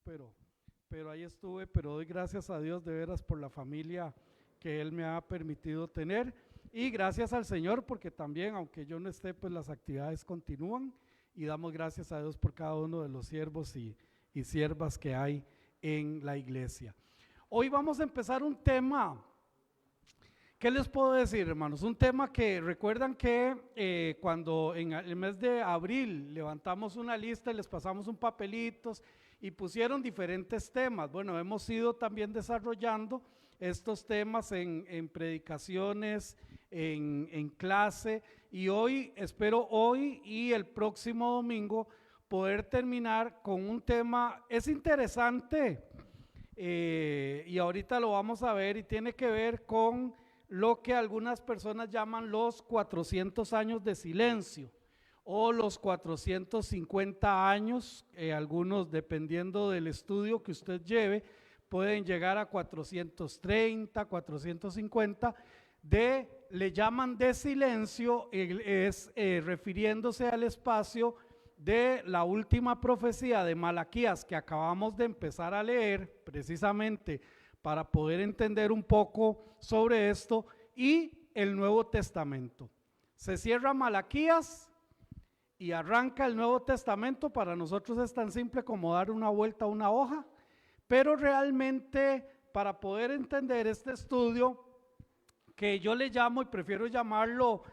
pero ahí estuve, pero doy gracias a Dios de veras por la familia que Él me ha permitido tener y gracias al Señor porque también, aunque yo no esté, pues las actividades continúan y damos gracias a Dios por cada uno de los siervos y siervas que hay en la iglesia. Hoy vamos a empezar un tema. ¿Qué les puedo decir, hermanos? Un tema que recuerdan que cuando en el mes de abril levantamos una lista y les pasamos un papelitos y pusieron diferentes temas. Bueno, hemos ido también desarrollando estos temas en predicaciones, en clase y hoy, espero hoy y el próximo domingo poder terminar con un tema, es interesante y ahorita lo vamos a ver y tiene que ver con lo que algunas personas llaman los 400 años de silencio o los 450 años, algunos dependiendo del estudio que usted lleve, pueden llegar a 430, 450, le llaman de silencio, refiriéndose al espacio de la última profecía de Malaquías que acabamos de empezar a leer precisamente para poder entender un poco sobre esto y el Nuevo Testamento. Se cierra Malaquías y arranca el Nuevo Testamento. Para nosotros es tan simple como dar una vuelta a una hoja, pero realmente para poder entender este estudio, que yo le llamo y prefiero llamarlo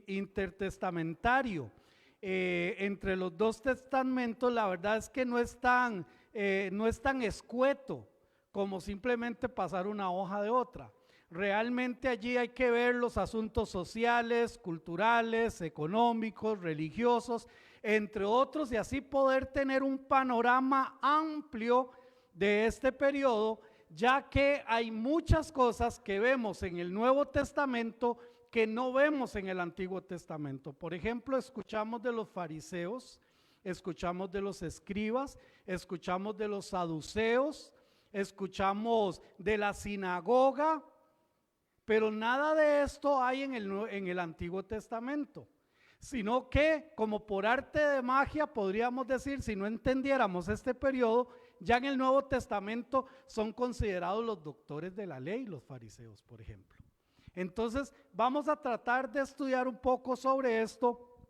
intertestamentario, entre los dos testamentos, la verdad es que no es tan escueto como simplemente pasar una hoja de otra. Realmente allí hay que ver los asuntos sociales, culturales, económicos, religiosos, entre otros, y así poder tener un panorama amplio de este periodo, ya que hay muchas cosas que vemos en el Nuevo Testamento que no vemos en el Antiguo Testamento. Por ejemplo, escuchamos de los fariseos, escuchamos de los escribas, escuchamos de los saduceos, escuchamos de la sinagoga, pero nada de esto hay en el Antiguo Testamento, sino que como por arte de magia podríamos decir, si no entendiéramos este periodo, ya en el Nuevo Testamento son considerados los doctores de la ley, los fariseos, por ejemplo. Entonces vamos a tratar de estudiar un poco sobre esto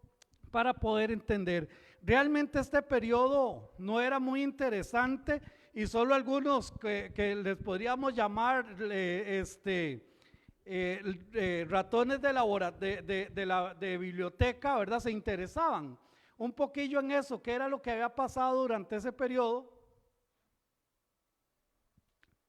para poder entender. Realmente este periodo no era muy interesante y solo algunos que les podríamos llamar ratones de biblioteca, ¿verdad? Se interesaban un poquillo en eso, qué era lo que había pasado durante ese periodo,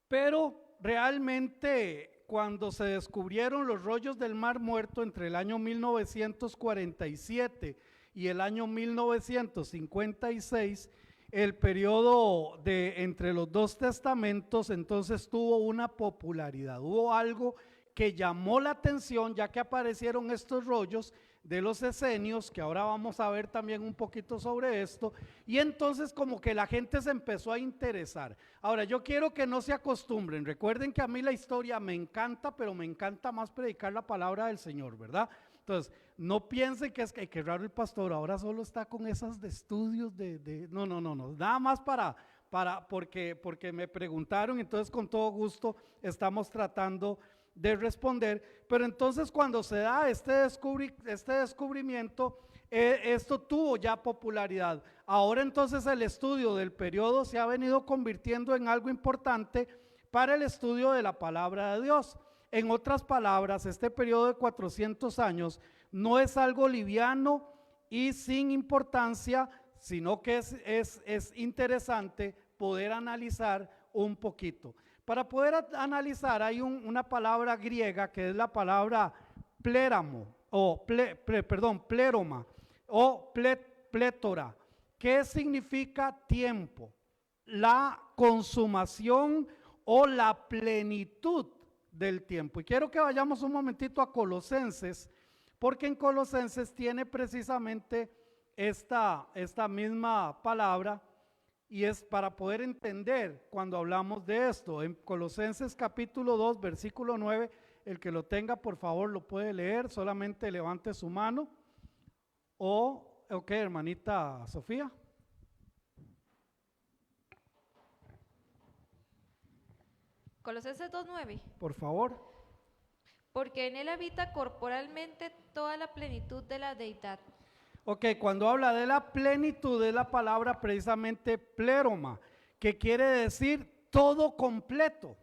pero realmente cuando se descubrieron los rollos del Mar Muerto entre el año 1947 y el año 1956, el periodo entre los dos testamentos entonces tuvo una popularidad, hubo algo que llamó la atención, ya que aparecieron estos rollos de los esenios, que ahora vamos a ver también un poquito sobre esto, y entonces como que la gente se empezó a interesar. Ahora yo quiero que no se acostumbren, recuerden que a mí la historia me encanta, pero me encanta más predicar la palabra del Señor, ¿verdad? Entonces no piensen que es que raro el pastor, ahora solo está con esas de estudios no, nada más porque me preguntaron, entonces con todo gusto estamos tratando de responder, pero entonces cuando se da este descubrimiento, esto tuvo ya popularidad. Ahora entonces el estudio del periodo se ha venido convirtiendo en algo importante para el estudio de la palabra de Dios. En otras palabras, este periodo de 400 años no es algo liviano y sin importancia, sino que es interesante poder analizar un poquito. Para poder analizar hay una palabra griega que es la palabra pléramo o pléroma o plétora, que significa tiempo, la consumación o la plenitud del tiempo. Y quiero que vayamos un momentito a Colosenses, porque en Colosenses tiene precisamente esta misma palabra. Y es para poder entender cuando hablamos de esto. En Colosenses capítulo 2, versículo 9, el que lo tenga por favor lo puede leer, solamente levante su mano. Ok, hermanita Sofía. Colosenses 2:9. por favor. Porque en él habita corporalmente toda la plenitud de la deidad. Ok, cuando habla de la plenitud de la palabra precisamente pleroma, que quiere decir todo completo.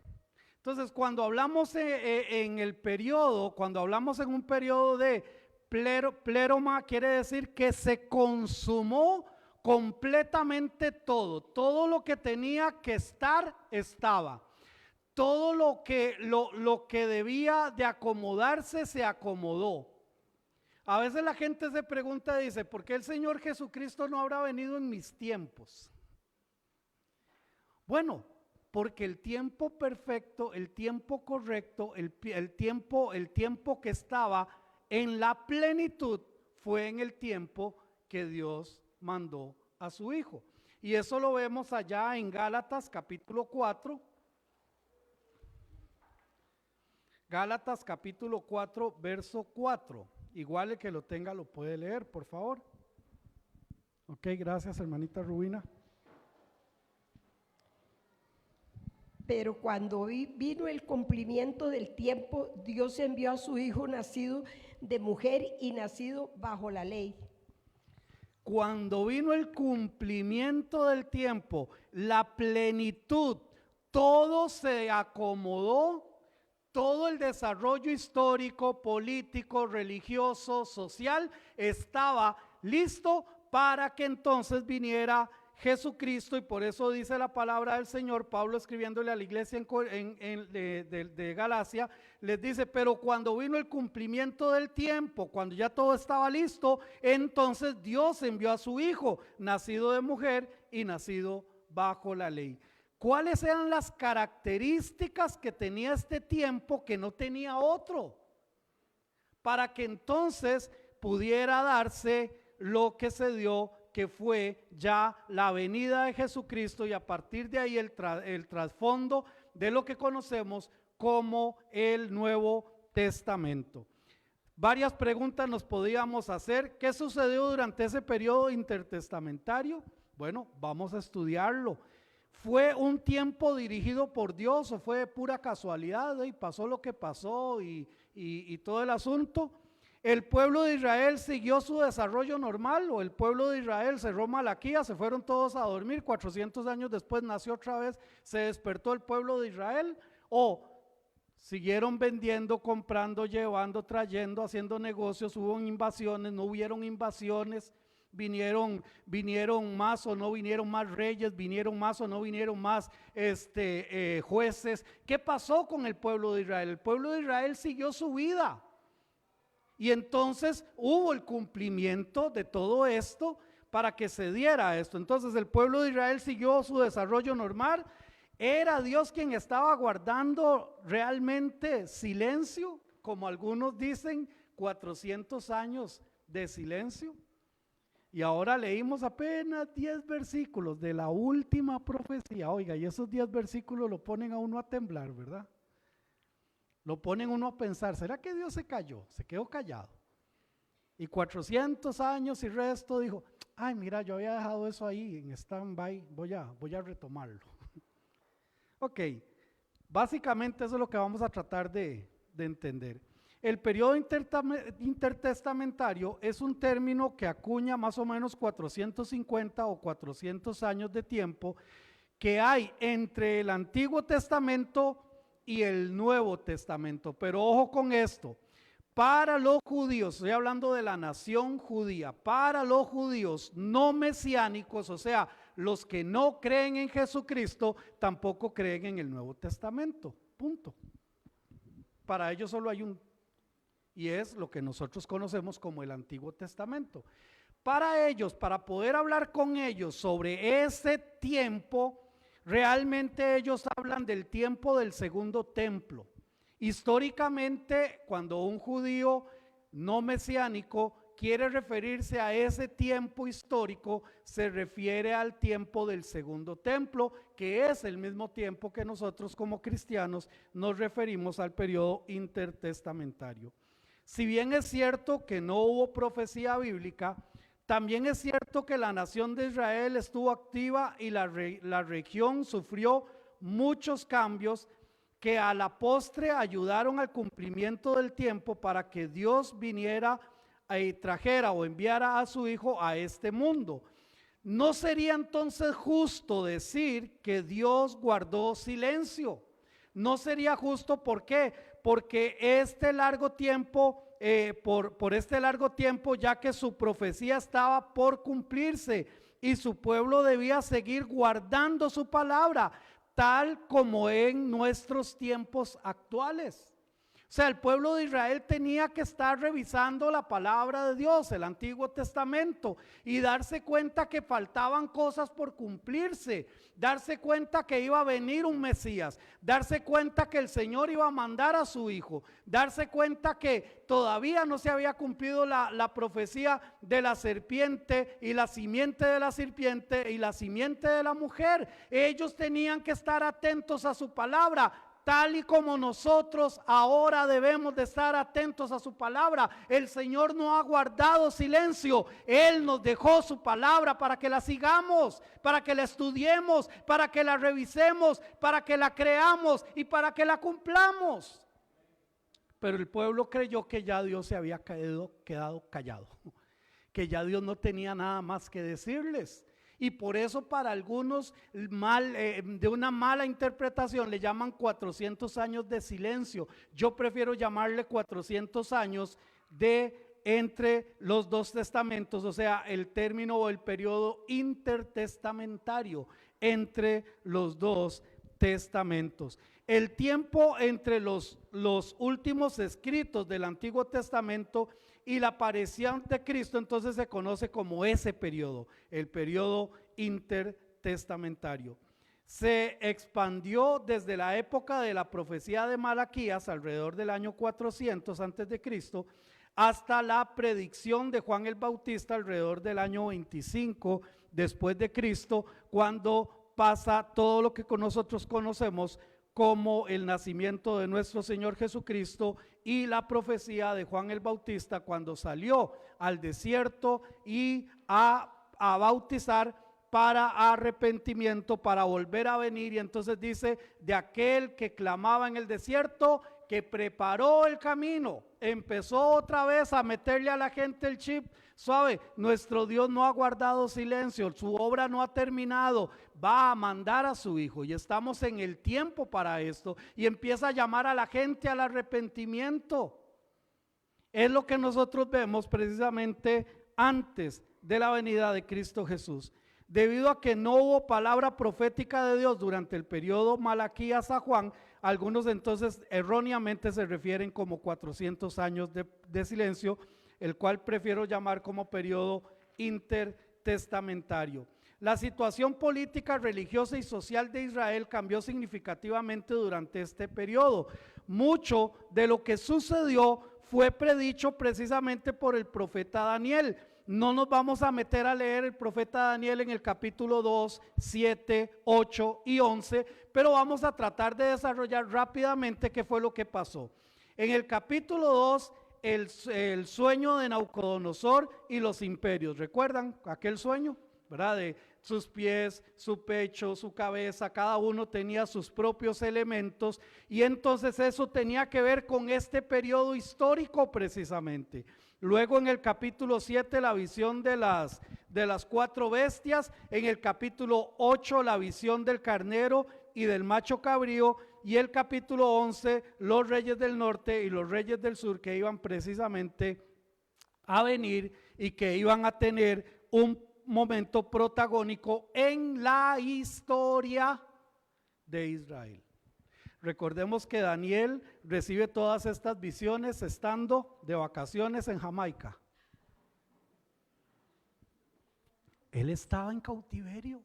Entonces, cuando hablamos en el periodo, cuando hablamos en un periodo de pleroma, quiere decir que se consumó completamente todo. Todo lo que tenía que estar, estaba. Todo lo que debía de acomodarse, se acomodó. A veces la gente se pregunta, dice, ¿por qué el Señor Jesucristo no habrá venido en mis tiempos? Bueno, porque el tiempo perfecto, el tiempo correcto, el tiempo que estaba en la plenitud fue en el tiempo que Dios mandó a su Hijo. Y eso lo vemos allá en Gálatas capítulo 4. Gálatas capítulo 4, verso 4. Igual el que lo tenga lo puede leer, por favor. Ok, gracias, hermanita Rubina. Pero cuando vino el cumplimiento del tiempo, Dios envió a su Hijo nacido de mujer y nacido bajo la ley. Cuando vino el cumplimiento del tiempo, la plenitud, todo se acomodó, todo el desarrollo histórico, político, religioso, social, estaba listo para que entonces viniera Jesucristo. Y por eso dice la palabra del Señor, Pablo escribiéndole a la iglesia de Galacia, les dice, pero cuando vino el cumplimiento del tiempo, cuando ya todo estaba listo, entonces Dios envió a su Hijo, nacido de mujer y nacido bajo la ley. ¿Cuáles eran las características que tenía este tiempo que no tenía otro? Para que entonces pudiera darse lo que se dio, que fue ya la venida de Jesucristo, y a partir de ahí el trasfondo de lo que conocemos como el Nuevo Testamento. Varias preguntas nos podíamos hacer. ¿Qué sucedió durante ese periodo intertestamentario? Bueno, vamos a estudiarlo. ¿Fue un tiempo dirigido por Dios o fue de pura casualidad y pasó lo que pasó y todo el asunto? ¿El pueblo de Israel siguió su desarrollo normal o el pueblo de Israel cerró Malaquías, se fueron todos a dormir, 400 años después nació otra vez, se despertó el pueblo de Israel? ¿O siguieron vendiendo, comprando, llevando, trayendo, haciendo negocios, hubo invasiones, no hubieron invasiones? Vinieron más o no vinieron más reyes, vinieron más o no vinieron más jueces. ¿Qué pasó con el pueblo de Israel? El pueblo de Israel siguió su vida. Y entonces hubo el cumplimiento de todo esto para que se diera esto. Entonces el pueblo de Israel siguió su desarrollo normal. ¿Era Dios quien estaba guardando realmente silencio? Como algunos dicen, 400 años de silencio. Y ahora leímos apenas 10 versículos de la última profecía. Oiga, y esos 10 versículos lo ponen a uno a temblar, ¿verdad? Lo ponen uno a pensar, ¿será que Dios se cayó? Se quedó callado. Y 400 años y resto dijo, ay, mira, yo había dejado eso ahí en stand-by, voy a retomarlo. Ok, básicamente eso es lo que vamos a tratar de entender. El periodo intertestamentario es un término que acuña más o menos 450 o 400 años de tiempo que hay entre el Antiguo Testamento y el Nuevo Testamento. Pero ojo con esto, para los judíos, estoy hablando de la nación judía, para los judíos no mesiánicos, o sea, los que no creen en Jesucristo, tampoco creen en el Nuevo Testamento, punto. Para ellos solo hay un, y es lo que nosotros conocemos como el Antiguo Testamento. Para ellos, para poder hablar con ellos sobre ese tiempo, realmente ellos hablan del tiempo del segundo templo. Históricamente, cuando un judío no mesiánico quiere referirse a ese tiempo histórico, se refiere al tiempo del segundo templo, que es el mismo tiempo que nosotros como cristianos nos referimos al periodo intertestamentario. Si bien es cierto que no hubo profecía bíblica, también es cierto que la nación de Israel estuvo activa y la región sufrió muchos cambios que a la postre ayudaron al cumplimiento del tiempo para que Dios viniera y trajera o enviara a su Hijo a este mundo. ¿No sería entonces justo decir que Dios guardó silencio? No sería justo, ¿por qué? Porque este largo tiempo, por este largo tiempo, ya que su profecía estaba por cumplirse y su pueblo debía seguir guardando su palabra, tal como en nuestros tiempos actuales. O sea, el pueblo de Israel tenía que estar revisando la palabra de Dios, el Antiguo Testamento, y darse cuenta que faltaban cosas por cumplirse, darse cuenta que iba a venir un Mesías, darse cuenta que el Señor iba a mandar a su Hijo, darse cuenta que todavía no se había cumplido la profecía de la serpiente y la simiente de la serpiente y la simiente de la mujer. Ellos tenían que estar atentos a su palabra, tal y como nosotros ahora debemos de estar atentos a su palabra. El Señor no ha guardado silencio. Él nos dejó su palabra para que la sigamos, para que la estudiemos, para que la revisemos, para que la creamos y para que la cumplamos. Pero el pueblo creyó que ya Dios se había quedado callado, que ya Dios no tenía nada más que decirles. Y por eso para algunos de una mala interpretación le llaman 400 años de silencio. Yo prefiero llamarle 400 años de entre los dos testamentos, o sea, el término o el periodo intertestamentario entre los dos testamentos. El tiempo entre los últimos escritos del Antiguo Testamento y la aparición de Cristo entonces se conoce como ese periodo, el periodo intertestamentario. Se expandió desde la época de la profecía de Malaquías, alrededor del año 400 antes de Cristo, hasta la predicción de Juan el Bautista alrededor del año 25 después de Cristo, cuando pasa todo lo que nosotros conocemos como el nacimiento de nuestro Señor Jesucristo y la profecía de Juan el Bautista cuando salió al desierto y a bautizar para arrepentimiento, para volver a venir. Y entonces dice, de aquel que clamaba en el desierto, que preparó el camino, empezó otra vez a meterle a la gente el chip. Suave, nuestro Dios no ha guardado silencio, su obra no ha terminado, va a mandar a su Hijo y estamos en el tiempo para esto, y empieza a llamar a la gente al arrepentimiento. Es lo que nosotros vemos precisamente antes de la venida de Cristo Jesús. Debido a que no hubo palabra profética de Dios durante el periodo Malaquías a Juan, algunos entonces erróneamente se refieren como 400 años de silencio, el cual prefiero llamar como periodo intertestamentario. La situación política, religiosa y social de Israel cambió significativamente durante este periodo. Mucho de lo que sucedió fue predicho precisamente por el profeta Daniel. No nos vamos a meter a leer el profeta Daniel en el capítulo 2, 7, 8 y 11, pero vamos a tratar de desarrollar rápidamente qué fue lo que pasó. En el capítulo 2, el sueño de Nabucodonosor y los imperios. ¿Recuerdan aquel sueño? ¿Verdad? De sus pies, su pecho, su cabeza, cada uno tenía sus propios elementos, y entonces eso tenía que ver con este periodo histórico precisamente. Luego en el capítulo 7 la visión de las 4 bestias, en el capítulo 8 la visión del carnero y del macho cabrío, y el capítulo 11 los reyes del norte y los reyes del sur que iban precisamente a venir y que iban a tener un momento protagónico en la historia de Israel. Recordemos que Daniel recibe todas estas visiones estando de vacaciones en Jamaica. Él estaba en cautiverio.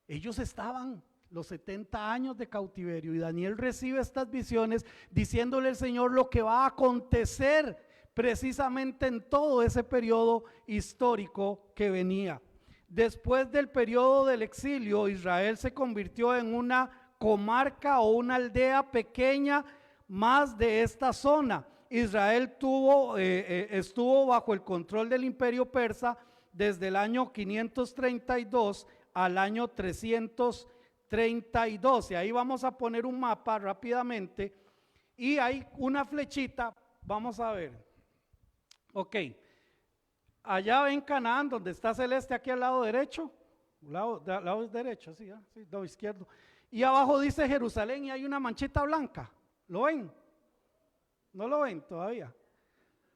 Ellos estaban los 70 años de cautiverio y Daniel recibe estas visiones diciéndole al Señor lo que va a acontecer precisamente en todo ese periodo histórico que venía. Después del periodo del exilio, Israel se convirtió en una comarca o una aldea pequeña más de esta zona. Israel estuvo bajo el control del imperio persa desde el año 532 al año 300 32, y ahí vamos a poner un mapa rápidamente, y hay una flechita, vamos a ver, ok, allá ven Canaán, donde está Celeste, aquí al lado derecho, lado derecho, sí, sí, lado izquierdo, y abajo dice Jerusalén y hay una manchita blanca, ¿lo ven? ¿No lo ven todavía?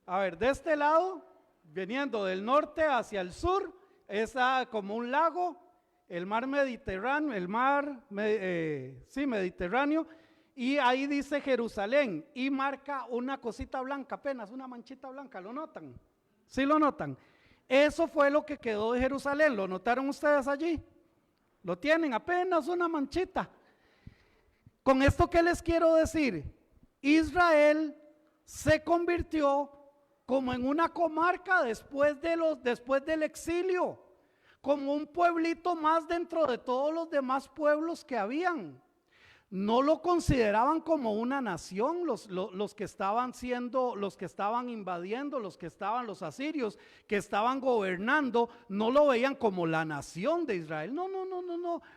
A ver, de este lado, viniendo del norte hacia el sur, es como un lago, el mar Mediterráneo, Mediterráneo, y ahí dice Jerusalén, y marca una cosita blanca, apenas una manchita blanca, ¿lo notan? ¿Sí lo notan? Eso fue lo que quedó de Jerusalén, ¿lo notaron ustedes allí? ¿Lo tienen? Apenas una manchita. Con esto, ¿qué les quiero decir? Israel se convirtió como en una comarca después del exilio, como un pueblito más dentro de todos los demás pueblos que habían. No lo consideraban como una nación, los que estaban invadiendo, los asirios que estaban gobernando, no lo veían como la nación de Israel, no,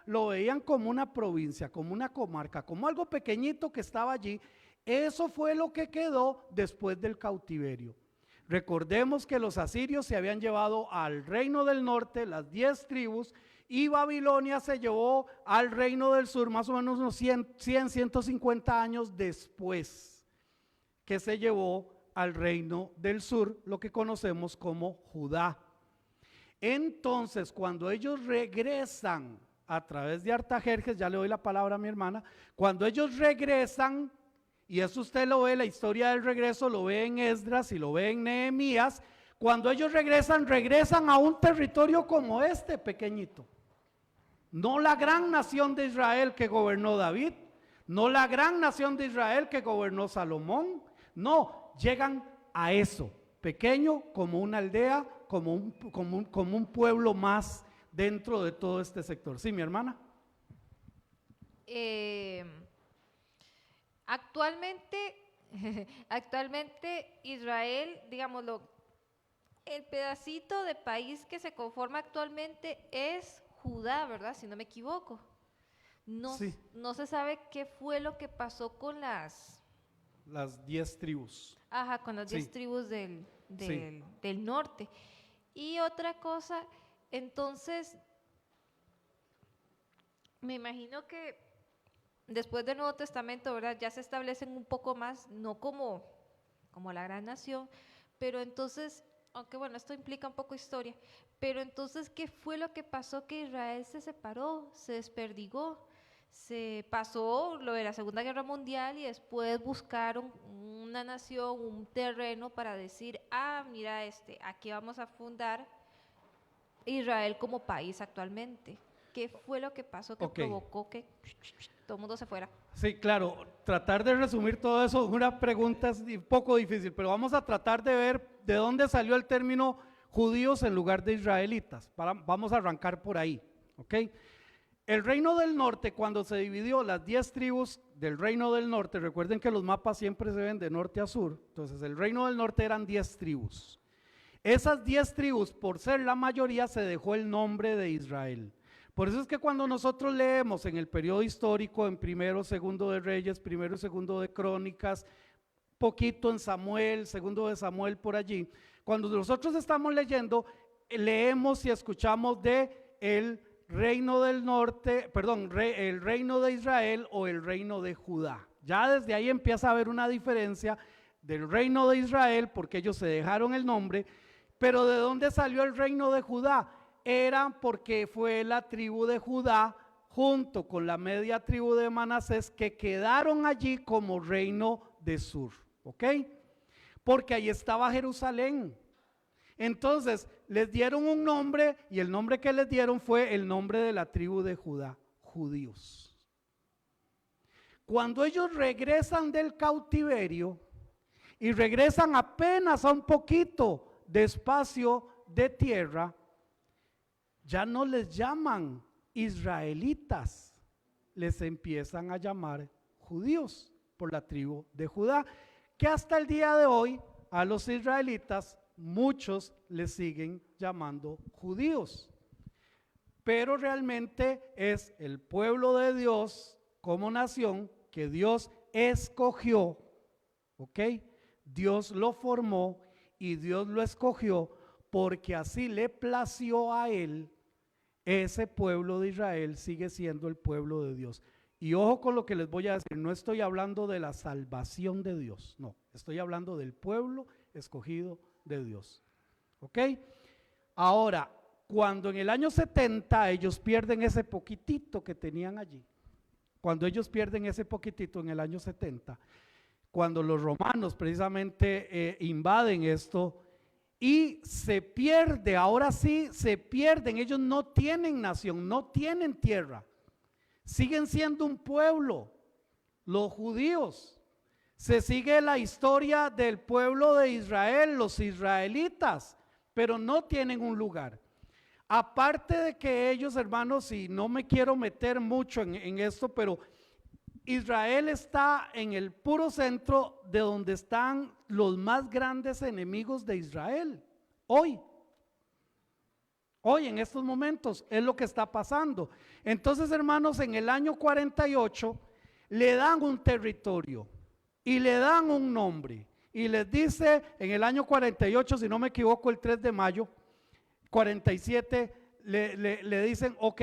lo veían como una provincia, como una comarca, como algo pequeñito que estaba allí. Eso fue lo que quedó después del cautiverio. Recordemos que los asirios se habían llevado al reino del norte, las 10 tribus, y Babilonia se llevó al reino del sur más o menos unos 150 años después, que se llevó al reino del sur, lo que conocemos como Judá. Entonces, cuando ellos regresan a través de Artajerjes, ya le doy la palabra a mi hermana, cuando ellos regresan, y eso usted lo ve, la historia del regreso lo ve en Esdras y lo ve en Nehemías, cuando ellos regresan a un territorio como este, pequeñito. No la gran nación de Israel que gobernó David, no la gran nación de Israel que gobernó Salomón, no, llegan a eso, pequeño como una aldea, como un pueblo más dentro de todo este sector. Sí, mi hermana. Actualmente Israel, digámoslo, el pedacito de país que se conforma actualmente es Judá, ¿verdad? Si no me equivoco. Sí. No se sabe qué fue lo que pasó con las 10 tribus. Ajá, con las 10 tribus del norte. Y otra cosa, entonces, me imagino que después del Nuevo Testamento, ¿verdad? Ya se establecen un poco más, no como la gran nación, pero entonces, aunque bueno, esto implica un poco historia, pero entonces, ¿qué fue lo que pasó? Que Israel se separó, se desperdigó, se pasó lo de la Segunda Guerra Mundial y después buscaron una nación, un terreno para decir, mira, aquí vamos a fundar Israel como país actualmente. ¿Qué fue lo que pasó que provocó que todo el mundo se fuera? Sí, claro, tratar de resumir todo eso, una pregunta es un poco difícil, pero vamos a tratar de ver de dónde salió el término judíos en lugar de israelitas. Vamos a arrancar por ahí, ¿ok? El reino del norte, cuando se dividió las 10 tribus del reino del norte, recuerden que los mapas siempre se ven de norte a sur, entonces el reino del norte eran 10 tribus. Esas 10 tribus, por ser la mayoría, se dejó el nombre de Israel. Por eso es que cuando nosotros leemos en el periodo histórico, en primero, segundo de Reyes, primero y segundo de Crónicas, poquito en Samuel, segundo de Samuel por allí, cuando nosotros estamos leyendo, leemos y escuchamos de el reino del norte, perdón, el reino de Israel o el reino de Judá. Ya desde ahí empieza a haber una diferencia del reino de Israel porque ellos se dejaron el nombre, pero ¿de dónde salió el reino de Judá? Era porque fue la tribu de Judá junto con la media tribu de Manasés que quedaron allí como reino de sur, ¿ok? Porque ahí estaba Jerusalén. Entonces les dieron un nombre y el nombre que les dieron fue el nombre de la tribu de Judá, judíos. Cuando ellos regresan del cautiverio y regresan apenas a un poquito de espacio de tierra, ya no les llaman israelitas, les empiezan a llamar judíos por la tribu de Judá, que hasta el día de hoy a los israelitas muchos les siguen llamando judíos. pero realmente es el pueblo de Dios como nación que Dios escogió, ¿ok? Dios lo formó y Dios lo escogió porque así le plació a él. Ese pueblo de Israel sigue siendo el pueblo de Dios. Y ojo con lo que les voy a decir, no estoy hablando de la salvación de Dios, no, estoy hablando del pueblo escogido de Dios. ¿Ok? Ahora, cuando en el año 70 ellos pierden ese poquitito que tenían allí, cuando ellos pierden ese poquitito en el año 70, cuando los romanos precisamente invaden esto y se pierde, ahora sí se pierden, ellos no tienen nación, no tienen tierra, siguen siendo un pueblo, los judíos. Se sigue la historia del pueblo de Israel, los israelitas, pero no tienen un lugar. Aparte de que ellos, hermanos, y no me quiero meter mucho en esto, pero Israel está en el puro centro de donde están los más grandes enemigos de Israel. Hoy en estos momentos es lo que está pasando. Entonces, hermanos, en el año 48 le dan un territorio y le dan un nombre y les dice en el año 48, si no me equivoco, el 3 de mayo 47, le dicen, ok,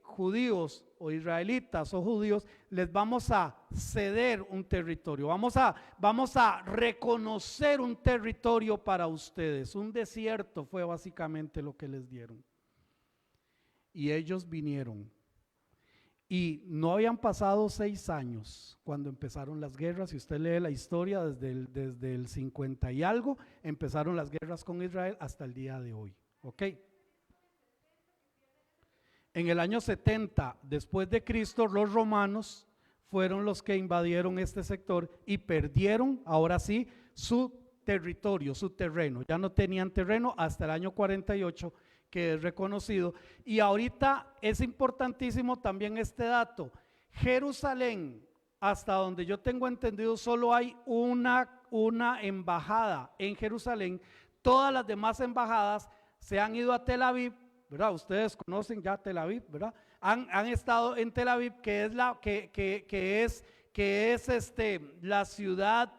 judíos o israelitas o judíos, les vamos a ceder un territorio, vamos a reconocer un territorio para ustedes. Un desierto fue básicamente lo que les dieron. Y ellos vinieron. Y no habían pasado 6 años cuando empezaron las guerras. Si usted lee la historia desde el 50 y algo, empezaron las guerras con Israel hasta el día de hoy. ¿Ok? En el año 70 después de Cristo, los romanos fueron los que invadieron este sector y perdieron, ahora sí, su territorio, su terreno. Ya no tenían terreno hasta el año 48, que es reconocido. Y ahorita es importantísimo también este dato. Jerusalén, hasta donde yo tengo entendido, solo hay una embajada en Jerusalén. Todas las demás embajadas se han ido a Tel Aviv, ¿verdad? Ustedes conocen ya Tel Aviv, ¿verdad? Han estado en Tel Aviv, que es la ciudad,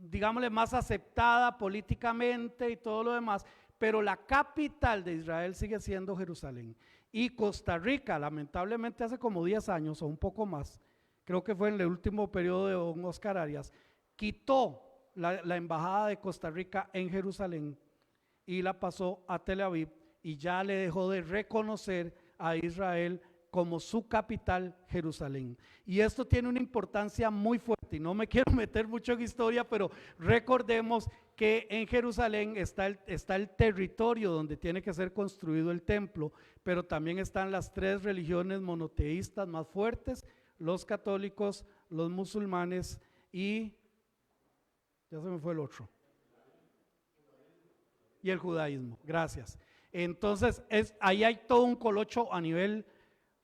digámosle, más aceptada políticamente y todo lo demás, pero la capital de Israel sigue siendo Jerusalén. Y Costa Rica, lamentablemente hace como 10 años o un poco más, creo que fue en el último periodo de don Oscar Arias, quitó la embajada de Costa Rica en Jerusalén y la pasó a Tel Aviv, y ya le dejó de reconocer a Israel como su capital, Jerusalén. Y esto tiene una importancia muy fuerte, y no me quiero meter mucho en historia, pero recordemos que en Jerusalén está el territorio donde tiene que ser construido el templo, pero también están las 3 religiones monoteístas más fuertes: los católicos, los musulmanes y, ya se me fue el otro, y el judaísmo. Gracias. Entonces, ahí hay todo un colocho a nivel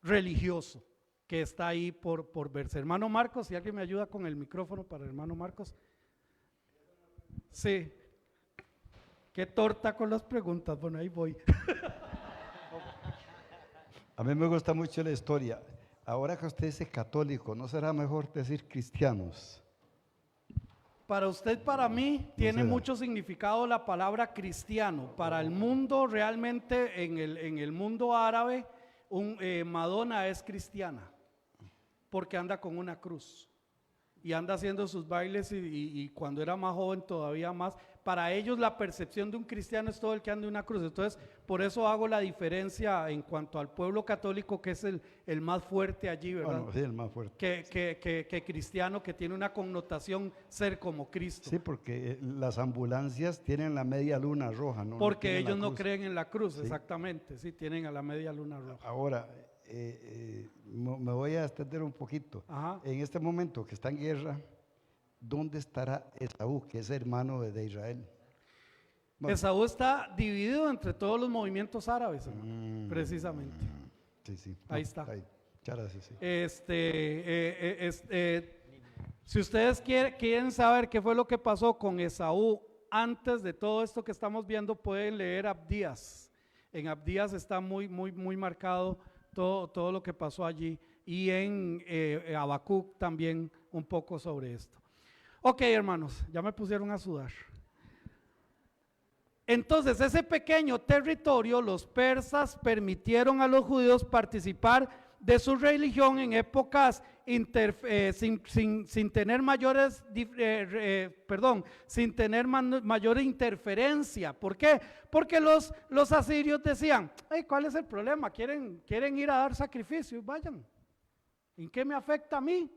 religioso que está ahí por verse. Hermano Marcos, si alguien me ayuda con el micrófono para el hermano Marcos. Sí. Qué torta con las preguntas. Bueno, ahí voy. A mí me gusta mucho la historia. Ahora que usted dice católico, ¿no será mejor decir cristianos? Para usted, para mí, tiene mucho significado la palabra cristiano. Para el mundo, realmente, en el mundo árabe, Madonna es cristiana, porque anda con una cruz y anda haciendo sus bailes y cuando era más joven todavía más. Para ellos la percepción de un cristiano es todo el que anda en una cruz. Entonces, por eso hago la diferencia en cuanto al pueblo católico, que es el más fuerte allí, ¿verdad? Bueno, sí, el más fuerte. Que cristiano, que tiene una connotación ser como Cristo. Sí, porque las ambulancias tienen la media luna roja, ¿no? Porque ellos no creen en la cruz, sí. Exactamente, sí, tienen a la media luna roja. Ahora, me voy a extender un poquito. Ajá. En este momento que está en guerra, ¿dónde estará Esaú, que es hermano de Israel? Bueno. Esaú está dividido entre todos los movimientos árabes, precisamente. Sí, sí. Ahí está. Ahí. Muchas gracias, sí. Si ustedes quieren saber qué fue lo que pasó con Esaú antes de todo esto que estamos viendo, pueden leer Abdías. En Abdías está muy marcado todo lo que pasó allí, y en Habacuc también un poco sobre esto. Ok, hermanos, ya me pusieron a sudar. Entonces, ese pequeño territorio, los persas permitieron a los judíos participar de su religión en épocas sin tener mayor interferencia. ¿Por qué? Porque los asirios decían, hey, ¿cuál es el problema? ¿Quieren ir a dar sacrificios? Vayan. ¿En qué me afecta a mí?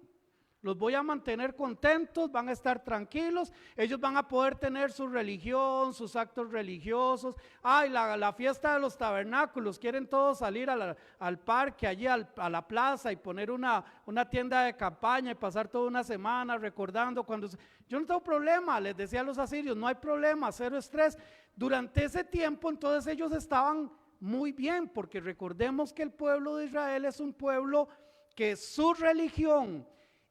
Los voy a mantener contentos, van a estar tranquilos, ellos van a poder tener su religión, sus actos religiosos. Ay, la fiesta de los tabernáculos, quieren todos salir al parque, allí a la plaza y poner una tienda de campaña y pasar toda una semana recordando cuando... Yo no tengo problema, les decía a los asirios, no hay problema, cero estrés. Durante ese tiempo entonces ellos estaban muy bien, porque recordemos que el pueblo de Israel es un pueblo que su religión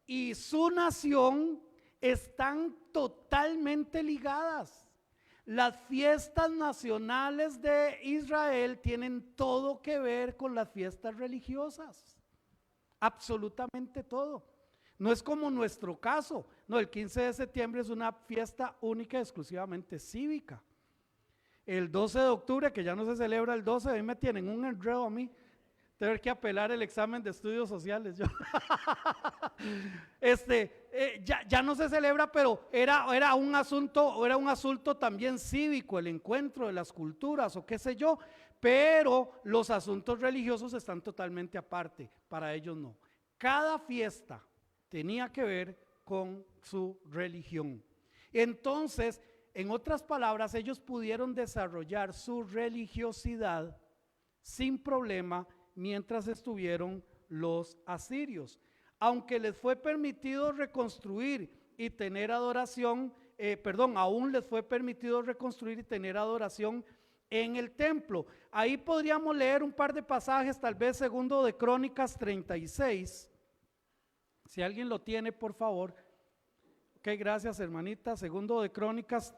y su nación están totalmente ligadas. Las fiestas nacionales de Israel tienen todo que ver con las fiestas religiosas, absolutamente todo. No es como nuestro caso, no, el 15 de septiembre es una fiesta única y exclusivamente cívica. El 12 de octubre, que ya no se celebra el 12, ahí me tienen un enredo a mí, tener que apelar el examen de estudios sociales. Ya no se celebra, pero era un asunto también cívico, el encuentro de las culturas o qué sé yo, pero los asuntos religiosos están totalmente aparte, para ellos no. Cada fiesta tenía que ver con su religión. Entonces, en otras palabras, ellos pudieron desarrollar su religiosidad sin problema mientras estuvieron los asirios, aunque les fue permitido reconstruir y tener adoración, aún les fue permitido reconstruir y tener adoración en el templo. Ahí podríamos leer un par de pasajes, tal vez segundo de Crónicas 36, si alguien lo tiene, por favor. Ok, gracias, hermanita. Segundo de Crónicas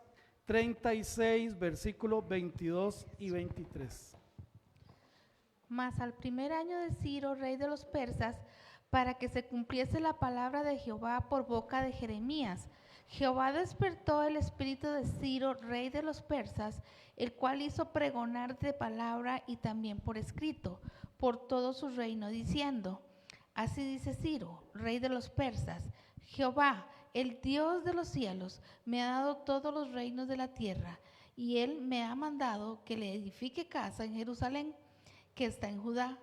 36, versículos 22 y 23. Mas al primer año de Ciro, rey de los persas, para que se cumpliese la palabra de Jehová por boca de Jeremías, Jehová despertó el espíritu de Ciro, rey de los persas, el cual hizo pregonar de palabra y también por escrito, por todo su reino, diciendo: así dice Ciro, rey de los persas: Jehová, el Dios de los cielos, me ha dado todos los reinos de la tierra, y él me ha mandado que le edifique casa en Jerusalén, que está en Judá.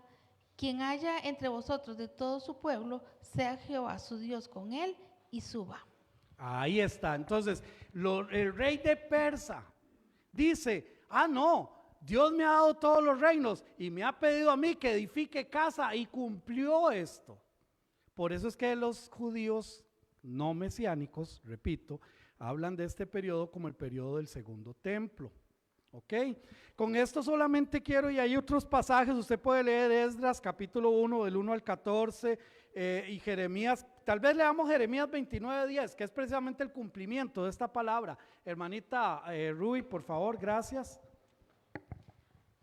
Quien haya entre vosotros de todo su pueblo, sea Jehová su Dios con él y suba. Ahí está. Entonces, el rey de Persa dice: no, Dios me ha dado todos los reinos y me ha pedido a mí que edifique casa, y cumplió esto. Por eso es que los judíos no mesiánicos, repito, hablan de este periodo como el periodo del segundo templo. Ok, con esto solamente quiero, y hay otros pasajes, usted puede leer Esdras capítulo 1 del 1 al 14 y Jeremías, tal vez leamos Jeremías 29:10, que es precisamente el cumplimiento de esta palabra. Hermanita Rui, por favor, gracias.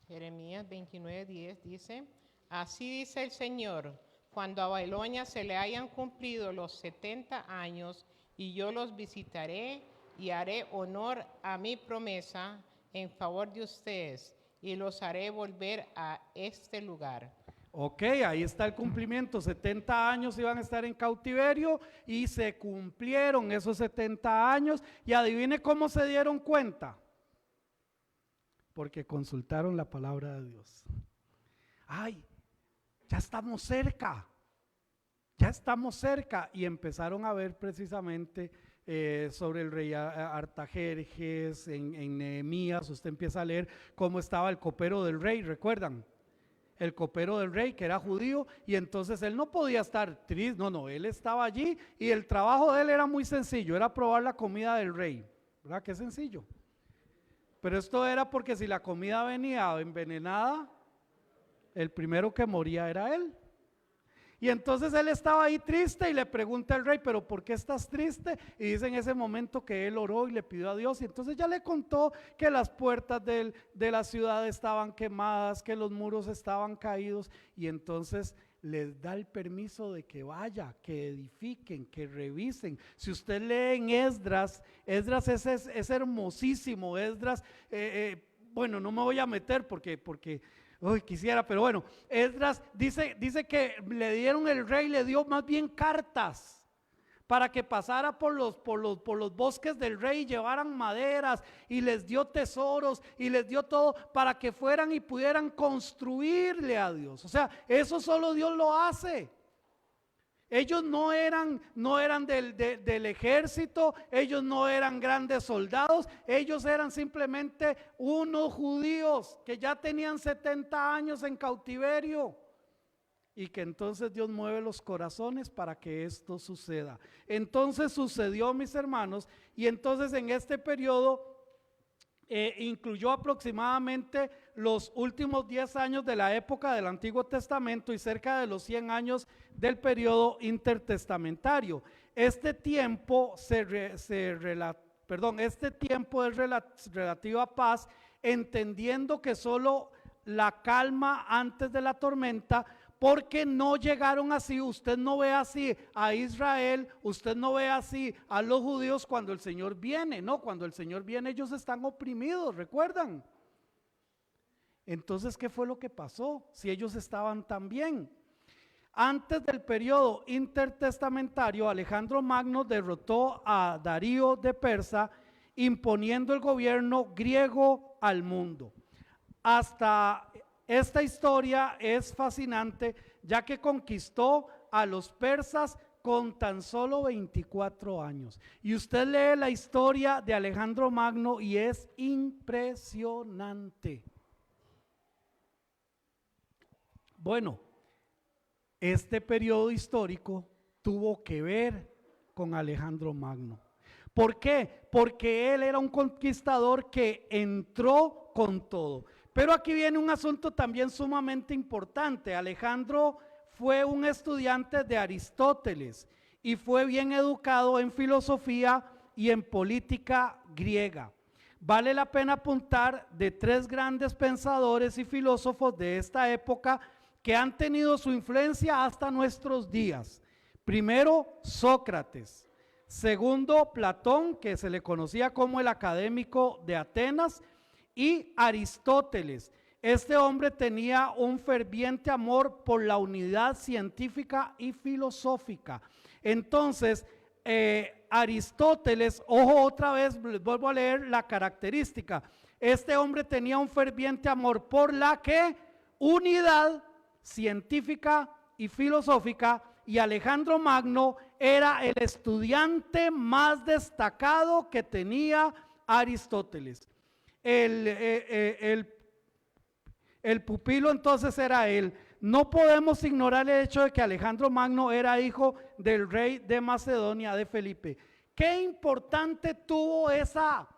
Jeremías 29:10 dice: así dice el Señor, cuando a Babilonia se le hayan cumplido los 70 años, y yo los visitaré y haré honor a mi promesa en favor de ustedes, y los haré volver a este lugar. Ok, ahí está el cumplimiento. 70 años iban a estar en cautiverio y se cumplieron esos 70 años, y adivine cómo se dieron cuenta. Porque consultaron la palabra de Dios. Ay, ya estamos cerca, y empezaron a ver precisamente sobre el rey Artajerjes, en Nehemías. Usted empieza a leer cómo estaba el copero del rey, ¿recuerdan? El copero del rey, que era judío, y entonces él no podía estar triste, no, él estaba allí, y el trabajo de él era muy sencillo, era probar la comida del rey, ¿verdad? Qué sencillo. Pero esto era porque si la comida venía envenenada, el primero que moría era él. Y entonces él estaba ahí triste y le pregunta al rey, pero ¿por qué estás triste? Y dice en ese momento que él oró y le pidió a Dios, y entonces ya le contó que las puertas de la ciudad estaban quemadas, que los muros estaban caídos, y entonces les da el permiso de que vaya, que edifiquen, que revisen. Si usted lee en Esdras, Esdras es hermosísimo, Esdras, bueno, no me voy a meter porque uy, quisiera, pero bueno, Esdras dice que el rey le dio más bien cartas para que pasara por los bosques del rey y llevaran maderas, y les dio tesoros y les dio todo para que fueran y pudieran construirle a Dios. O sea, eso solo Dios lo hace. Ellos no eran del ejército, ellos no eran grandes soldados, ellos eran simplemente unos judíos que ya tenían 70 años en cautiverio, y que entonces Dios mueve los corazones para que esto suceda. Entonces sucedió, mis hermanos, y entonces en este periodo incluyó aproximadamente los últimos 10 años de la época del Antiguo Testamento y cerca de los 100 años del periodo intertestamentario. Este tiempo este tiempo es relativa paz, entendiendo que solo la calma antes de la tormenta, porque no llegaron así. Usted no ve así a Israel, usted no ve así a los judíos cuando el Señor viene. No, cuando el Señor viene ellos están oprimidos, ¿recuerdan? Entonces, ¿qué fue lo que pasó? Si ellos estaban tan bien. Antes del periodo intertestamentario, Alejandro Magno derrotó a Darío de Persa, imponiendo el gobierno griego al mundo. Hasta esta historia es fascinante, ya que conquistó a los persas con tan solo 24 años. Y usted lee la historia de Alejandro Magno y es impresionante. Bueno, este periodo histórico tuvo que ver con Alejandro Magno. ¿Por qué? Porque él era un conquistador que entró con todo. Pero aquí viene un asunto también sumamente importante. Alejandro fue un estudiante de Aristóteles y fue bien educado en filosofía y en política griega. Vale la pena apuntar de 3 grandes pensadores y filósofos de esta época que han tenido su influencia hasta nuestros días. Primero, Sócrates. Segundo, Platón, que se le conocía como el académico de Atenas, y Aristóteles. Este hombre tenía un ferviente amor por la unidad científica y filosófica. Entonces, Aristóteles, ojo, otra vez les vuelvo a leer la característica. Este hombre tenía un ferviente amor por la unidad científica y filosófica, y Alejandro Magno era el estudiante más destacado que tenía Aristóteles. El pupilo entonces era él. No podemos ignorar el hecho de que Alejandro Magno era hijo del rey de Macedonia, de Felipe. Qué importante tuvo esa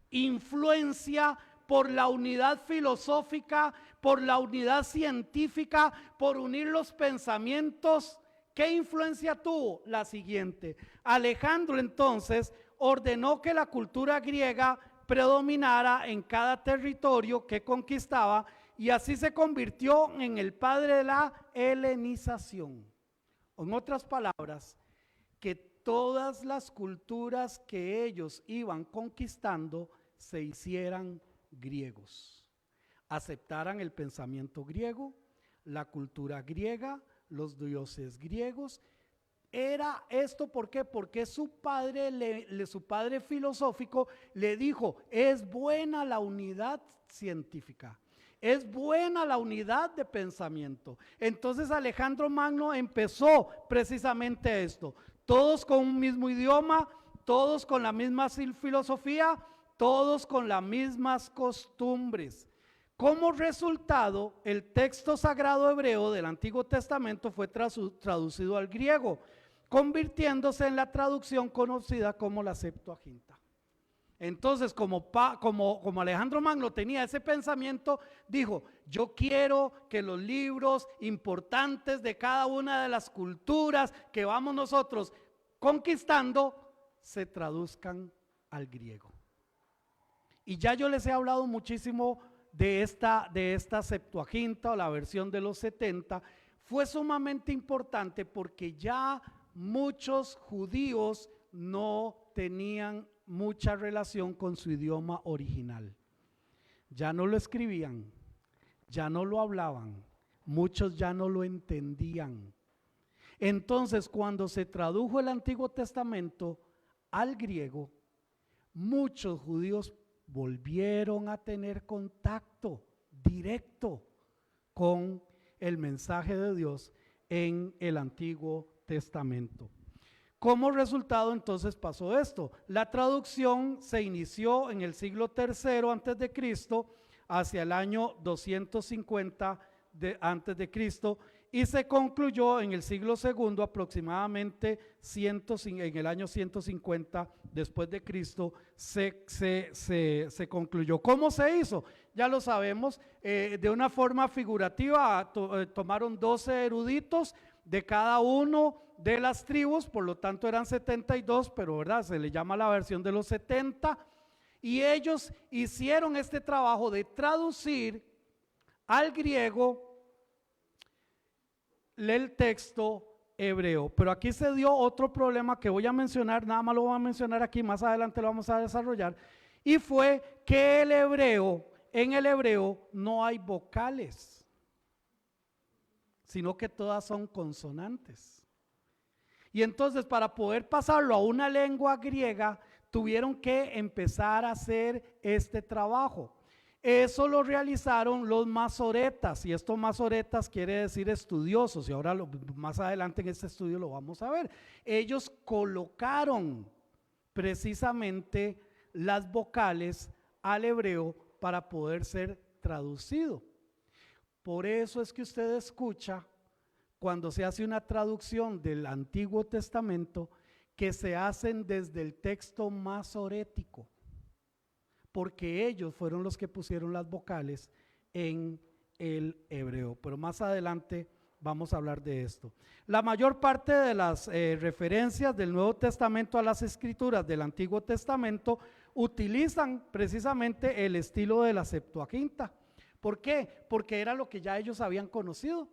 influencia por la unidad filosófica, por la unidad científica, por unir los pensamientos. ¿Qué influencia tuvo? La siguiente: Alejandro entonces ordenó que la cultura griega predominara en cada territorio que conquistaba, y así se convirtió en el padre de la helenización. En otras palabras, que todas las culturas que ellos iban conquistando se hicieran griegos, aceptaran el pensamiento griego, la cultura griega, los dioses griegos. Era esto, ¿por qué? Porque su padre filosófico le dijo: es buena la unidad científica, es buena la unidad de pensamiento. Entonces Alejandro Magno empezó precisamente esto: todos con un mismo idioma, todos con la misma filosofía, todos con las mismas costumbres. Como resultado, el texto sagrado hebreo del Antiguo Testamento fue traducido al griego, convirtiéndose en la traducción conocida como la Septuaginta. Entonces, como Alejandro Magno tenía ese pensamiento, dijo, yo quiero que los libros importantes de cada una de las culturas que vamos nosotros conquistando se traduzcan al griego. Y ya yo les he hablado muchísimo de esta Septuaginta o la versión de los 70. Fue sumamente importante porque ya muchos judíos no tenían mucha relación con su idioma original. Ya no lo escribían, ya no lo hablaban, muchos ya no lo entendían. Entonces, cuando se tradujo el Antiguo Testamento al griego, muchos judíos volvieron a tener contacto directo con el mensaje de Dios en el Antiguo Testamento. Como resultado, entonces pasó esto. La traducción se inició en el siglo III antes de Cristo, hacia el año 250 antes de Cristo, y se concluyó en el siglo II, aproximadamente en el año 150 después de Cristo, se concluyó. ¿Cómo se hizo? Ya lo sabemos, de una forma figurativa. Tomaron 12 eruditos de cada uno de las tribus, por lo tanto eran 72, pero ¿verdad? Se le llama la versión de los 70, y ellos hicieron este trabajo de traducir al griego el texto hebreo. Pero aquí se dio otro problema que voy a mencionar, nada más lo voy a mencionar aquí, más adelante lo vamos a desarrollar, y fue que en el hebreo no hay vocales, sino que todas son consonantes. Y entonces, para poder pasarlo a una lengua griega, tuvieron que empezar a hacer este trabajo. Eso lo realizaron los masoretas, y estos masoretas quiere decir estudiosos, y ahora más adelante en este estudio lo vamos a ver. Ellos colocaron precisamente las vocales al hebreo para poder ser traducido. Por eso es que usted escucha cuando se hace una traducción del Antiguo Testamento que se hacen desde el texto masorético, porque ellos fueron los que pusieron las vocales en el hebreo. Pero más adelante vamos a hablar de esto. La mayor parte de las referencias del Nuevo Testamento a las escrituras del Antiguo Testamento utilizan precisamente el estilo de la Septuaginta. ¿Por qué? Porque era lo que ya ellos habían conocido.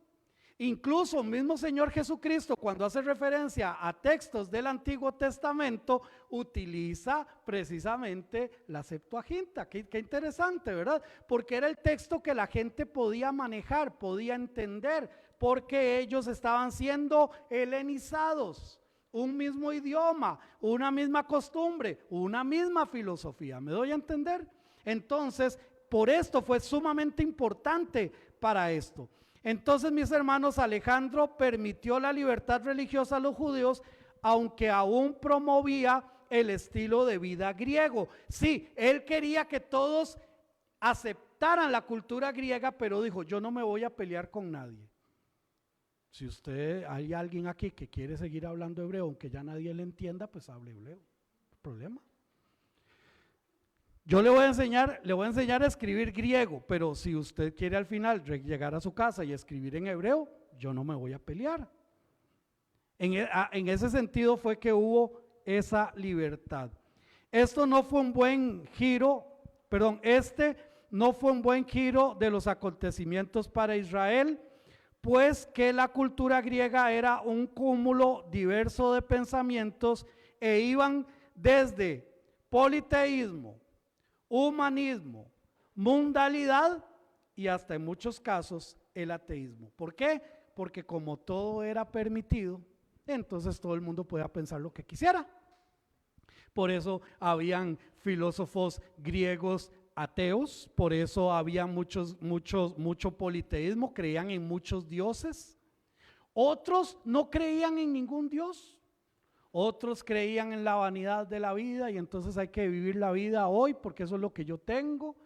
Incluso mismo Señor Jesucristo, cuando hace referencia a textos del Antiguo Testamento, utiliza precisamente la Septuaginta. Qué interesante, ¿verdad? Porque era el texto que la gente podía manejar, podía entender, porque ellos estaban siendo helenizados. Un mismo idioma, una misma costumbre, una misma filosofía. ¿Me doy a entender? Entonces, por esto fue sumamente importante para esto. Entonces, mis hermanos, Alejandro permitió la libertad religiosa a los judíos, aunque aún promovía el estilo de vida griego. Sí, él quería que todos aceptaran la cultura griega, pero dijo, yo no me voy a pelear con nadie. Si hay alguien aquí que quiere seguir hablando hebreo, aunque ya nadie le entienda, pues hable hebreo, no hay problema. Yo le voy a enseñar a escribir griego, pero si usted quiere al final llegar a su casa y escribir en hebreo, yo no me voy a pelear. En ese sentido fue que hubo esa libertad. Este no fue un buen giro de los acontecimientos para Israel, pues que la cultura griega era un cúmulo diverso de pensamientos e iban desde politeísmo, humanismo, mundalidad y hasta en muchos casos el ateísmo. ¿Por qué? Porque como todo era permitido, entonces todo el mundo podía pensar lo que quisiera. Por eso habían filósofos griegos ateos, por eso había mucho politeísmo, creían en muchos dioses. Otros no creían en ningún dios. Otros creían en la vanidad de la vida y entonces hay que vivir la vida hoy porque eso es lo que yo tengo.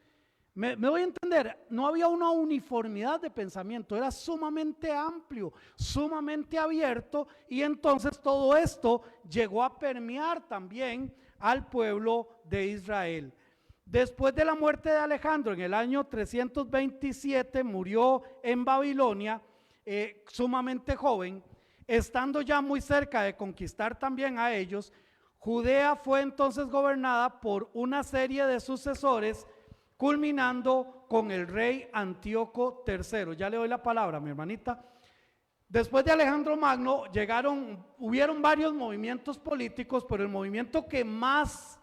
Me doy a entender, no había una uniformidad de pensamiento, era sumamente amplio, sumamente abierto, y entonces todo esto llegó a permear también al pueblo de Israel. Después de la muerte de Alejandro, en el año 327, murió en Babilonia, sumamente joven, estando ya muy cerca de conquistar también a ellos. Judea fue entonces gobernada por una serie de sucesores, culminando con el rey Antíoco III. Ya le doy la palabra, mi hermanita. Después de Alejandro Magno hubieron varios movimientos políticos, pero el movimiento que más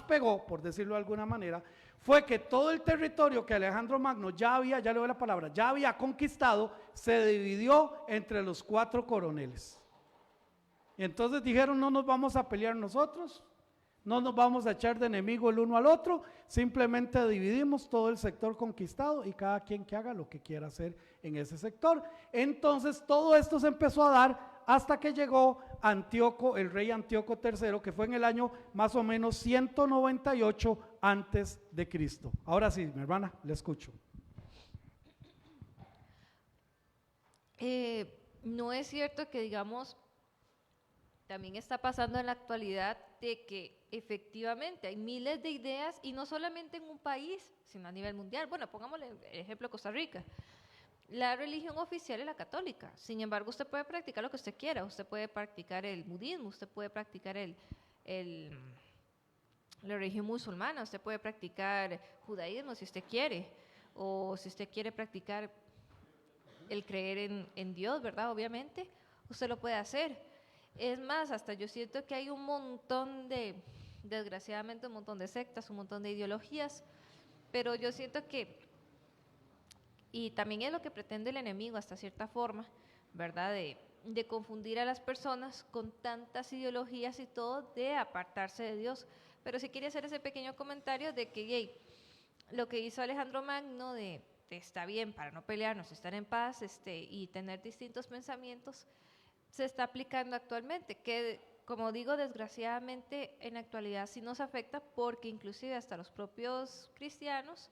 pegó, por decirlo de alguna manera, fue que todo el territorio que Alejandro Magno ya le doy la palabra, ya había conquistado, se dividió entre los 4 coroneles. Y entonces dijeron: no nos vamos a pelear nosotros, no nos vamos a echar de enemigo el uno al otro, simplemente dividimos todo el sector conquistado y cada quien que haga lo que quiera hacer en ese sector. Entonces todo esto se empezó a dar hasta que llegó Antíoco, el rey Antíoco III, que fue en el año más o menos 198 antes de Cristo. Ahora sí, mi hermana, le escucho. No es cierto que, digamos, también está pasando en la actualidad de que efectivamente hay miles de ideas, y no solamente en un país, sino a nivel mundial. Bueno, pongámosle el ejemplo de Costa Rica. La religión oficial es la católica. Sin embargo, usted puede practicar lo que usted quiera. Usted puede practicar el budismo, usted puede practicar la religión musulmana, usted puede practicar judaísmo si usted quiere, o si usted quiere practicar el creer en Dios, ¿verdad? Obviamente, usted lo puede hacer. Es más, hasta yo siento que hay un montón desgraciadamente, un montón de sectas, un montón de ideologías, pero yo siento que, y también es lo que pretende el enemigo hasta cierta forma, ¿verdad? De confundir a las personas con tantas ideologías y todo, de apartarse de Dios. Pero sí quería hacer ese pequeño comentario de que lo que hizo Alejandro Magno de está bien para no pelearnos, estar en paz y tener distintos pensamientos, se está aplicando actualmente, que como digo, desgraciadamente en la actualidad sí nos afecta, porque inclusive hasta los propios cristianos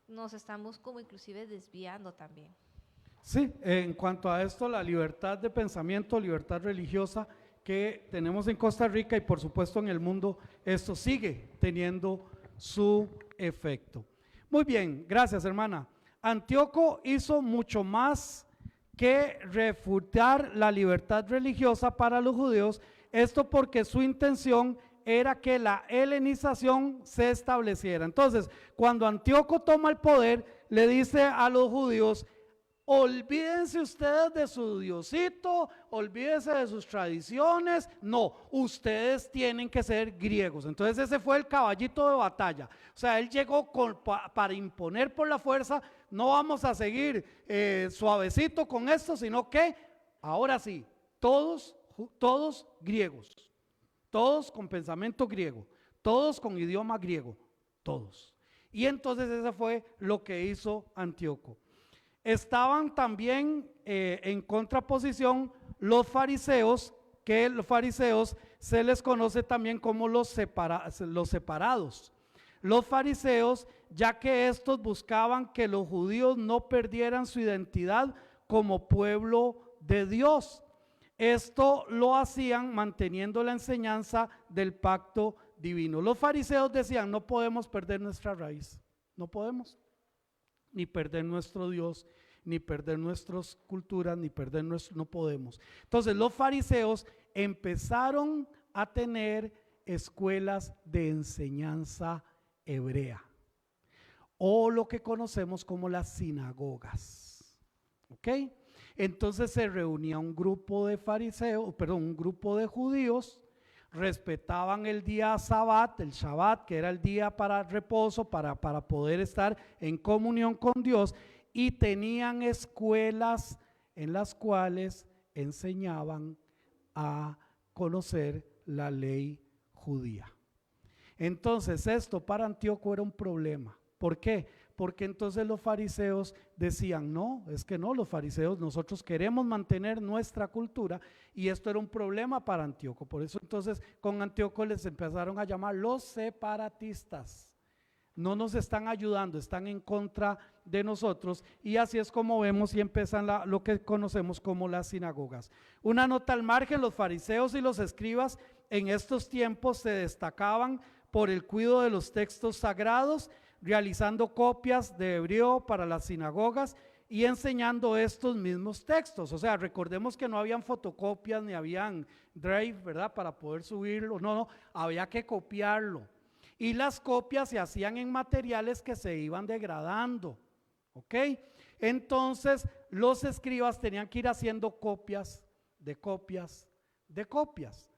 nos estamos como inclusive desviando también. Sí, en cuanto a esto, la libertad de pensamiento, libertad religiosa que tenemos en Costa Rica y por supuesto en el mundo, esto sigue teniendo su efecto. Muy bien, gracias hermana. Antíoco hizo mucho más que refutar la libertad religiosa para los judíos, esto porque su intención era que la helenización se estableciera. Entonces, cuando Antíoco toma el poder, le dice a los judíos: olvídense ustedes de su diosito, olvídense de sus tradiciones, no, ustedes tienen que ser griegos. Entonces ese fue el caballito de batalla, o sea, él llegó para imponer por la fuerza: no vamos a seguir suavecito con esto, sino que ahora sí, todos griegos, todos con pensamiento griego, todos con idioma griego, todos. Y entonces eso fue lo que hizo Antíoco. Estaban también en contraposición los fariseos, que los fariseos se les conoce también como los separados. Los fariseos, ya que estos buscaban que los judíos no perdieran su identidad como pueblo de Dios. Esto lo hacían manteniendo la enseñanza del pacto divino. Los fariseos decían: no podemos perder nuestra raíz, no podemos, ni perder nuestro Dios, ni perder nuestras culturas, ni perder no podemos. Entonces los fariseos empezaron a tener escuelas de enseñanza hebrea, o lo que conocemos como las sinagogas. ¿Ok? Entonces se reunía un grupo de un grupo de judíos, respetaban el día Sabat, el Shabbat, que era el día para reposo, para poder estar en comunión con Dios, y tenían escuelas en las cuales enseñaban a conocer la ley judía. Entonces esto para Antíoco era un problema. ¿Por qué? Porque entonces los fariseos decían: no, es que no, los fariseos, nosotros queremos mantener nuestra cultura, y esto era un problema para Antíoco. Por eso entonces con Antíoco les empezaron a llamar los separatistas. No nos están ayudando, están en contra de nosotros, y así es como vemos y empiezan lo que conocemos como las sinagogas. Una nota al margen: los fariseos y los escribas en estos tiempos se destacaban por el cuidado de los textos sagrados, realizando copias de hebreo para las sinagogas y enseñando estos mismos textos. O sea, recordemos que no habían fotocopias ni habían drive, ¿verdad? Para poder subirlo, no, había que copiarlo. Y las copias se hacían en materiales que se iban degradando, ¿ok? Entonces, los escribas tenían que ir haciendo copias de copias de copias,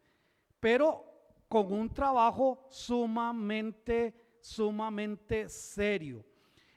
pero con un trabajo sumamente serio.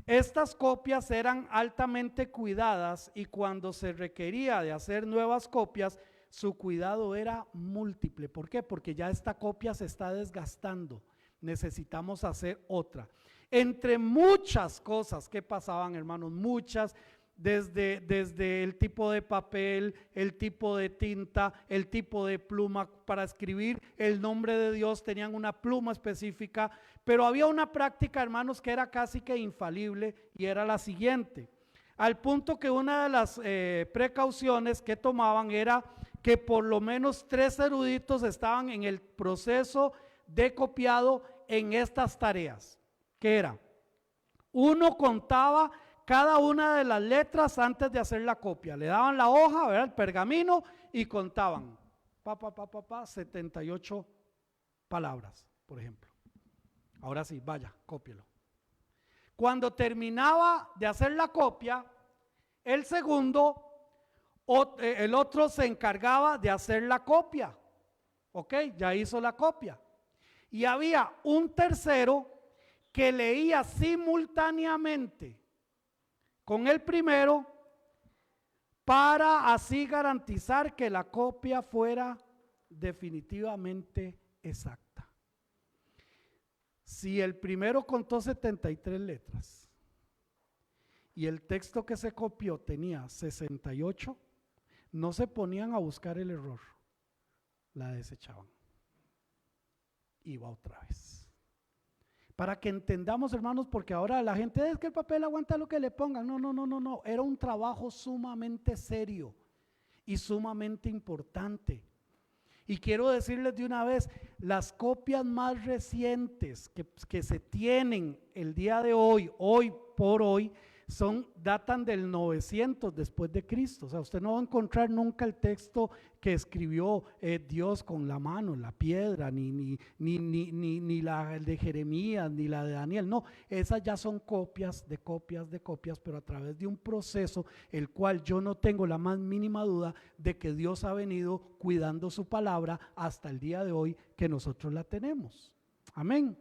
Estas copias eran altamente cuidadas y cuando se requería de hacer nuevas copias, su cuidado era múltiple. ¿Por qué? Porque ya esta copia se está desgastando, necesitamos hacer otra. Entre muchas cosas que pasaban, hermanos, muchas, desde el tipo de papel, el tipo de tinta, el tipo de pluma para escribir el nombre de Dios, tenían una pluma específica, pero había una práctica, hermanos, que era casi que infalible y era la siguiente, al punto que una de las precauciones que tomaban era que por lo menos 3 eruditos estaban en el proceso de copiado en estas tareas, que era, uno contaba cada una de las letras antes de hacer la copia, le daban la hoja, ¿verdad? El pergamino y contaban, 78 palabras, por ejemplo. Ahora sí, vaya, cópielo. Cuando terminaba de hacer la copia, el segundo, el otro se encargaba de hacer la copia, ¿ok? Ya hizo la copia. Y había un tercero que leía simultáneamente con el primero para así garantizar que la copia fuera definitivamente exacta. Si el primero contó 73 letras y el texto que se copió tenía 68, no se ponían a buscar el error, la desechaban. Iba otra vez. Para que entendamos, hermanos, porque ahora la gente es que el papel aguanta lo que le pongan. No, era un trabajo sumamente serio y sumamente importante. Y quiero decirles de una vez, las copias más recientes que se tienen el día de hoy por hoy, datan del 900 después de Cristo. O sea, usted no va a encontrar nunca el texto que escribió Dios con la mano, la piedra, ni la de Jeremías, ni la de Daniel. No, esas ya son copias de copias, pero a través de un proceso el cual yo no tengo la más mínima duda de que Dios ha venido cuidando su palabra hasta el día de hoy que nosotros la tenemos. Amén.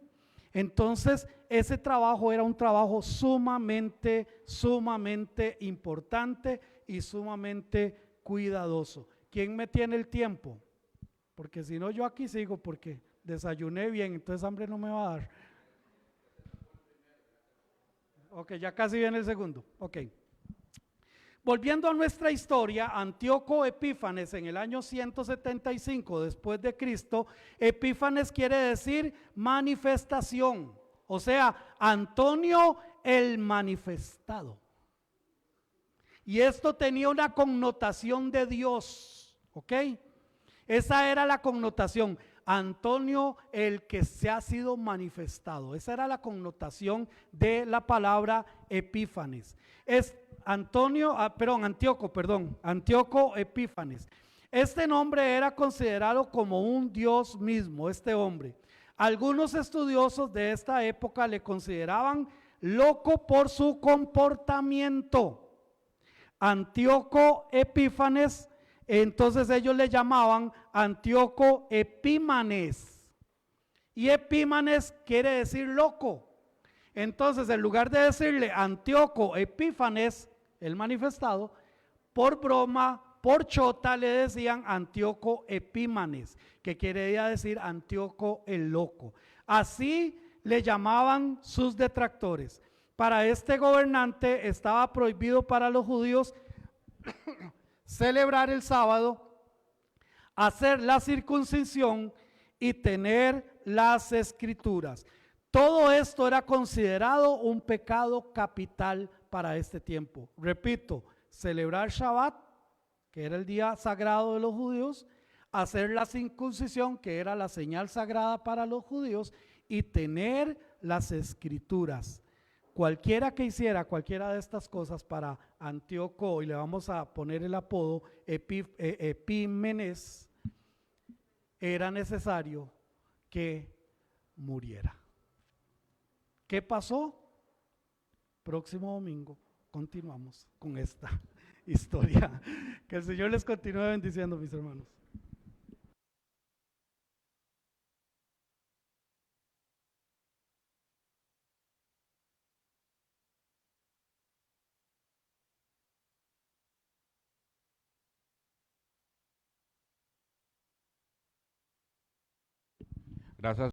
Entonces, ese trabajo era un trabajo sumamente importante y sumamente cuidadoso. ¿Quién me tiene el tiempo? Porque si no, yo aquí sigo porque desayuné bien, entonces hambre no me va a dar. Ok, ya casi viene el segundo. Ok. Volviendo a nuestra historia, Antíoco Epífanes en el año 175 después de Cristo, Epífanes quiere decir manifestación, o sea, Antonio el manifestado. Y esto tenía una connotación de Dios, ¿ok? Esa era la connotación, Antonio el que se ha sido manifestado. Esa era la connotación de la palabra Epífanes. Es Antíoco Epífanes. Este nombre era considerado como un dios mismo, este hombre. Algunos estudiosos de esta época le consideraban loco por su comportamiento. Antíoco Epífanes, entonces ellos le llamaban Antíoco Epímanes. Y Epímanes quiere decir loco. Entonces, en lugar de decirle Antíoco Epífanes, el manifestado, por broma, por chota, le decían Antíoco Epímanes, que quería decir Antíoco el loco. Así le llamaban sus detractores. Para este gobernante estaba prohibido para los judíos celebrar el sábado, hacer la circuncisión y tener las escrituras. Todo esto era considerado un pecado capital para este tiempo. Repito, celebrar Shabbat, que era el día sagrado de los judíos, hacer la circuncisión, que era la señal sagrada para los judíos, y tener las escrituras. Cualquiera que hiciera cualquiera de estas cosas para Antíoco, y le vamos a poner el apodo Epímenes, era necesario que muriera. ¿Qué pasó? Próximo domingo continuamos con esta historia. Que el Señor les continúe bendiciendo, mis hermanos. Gracias.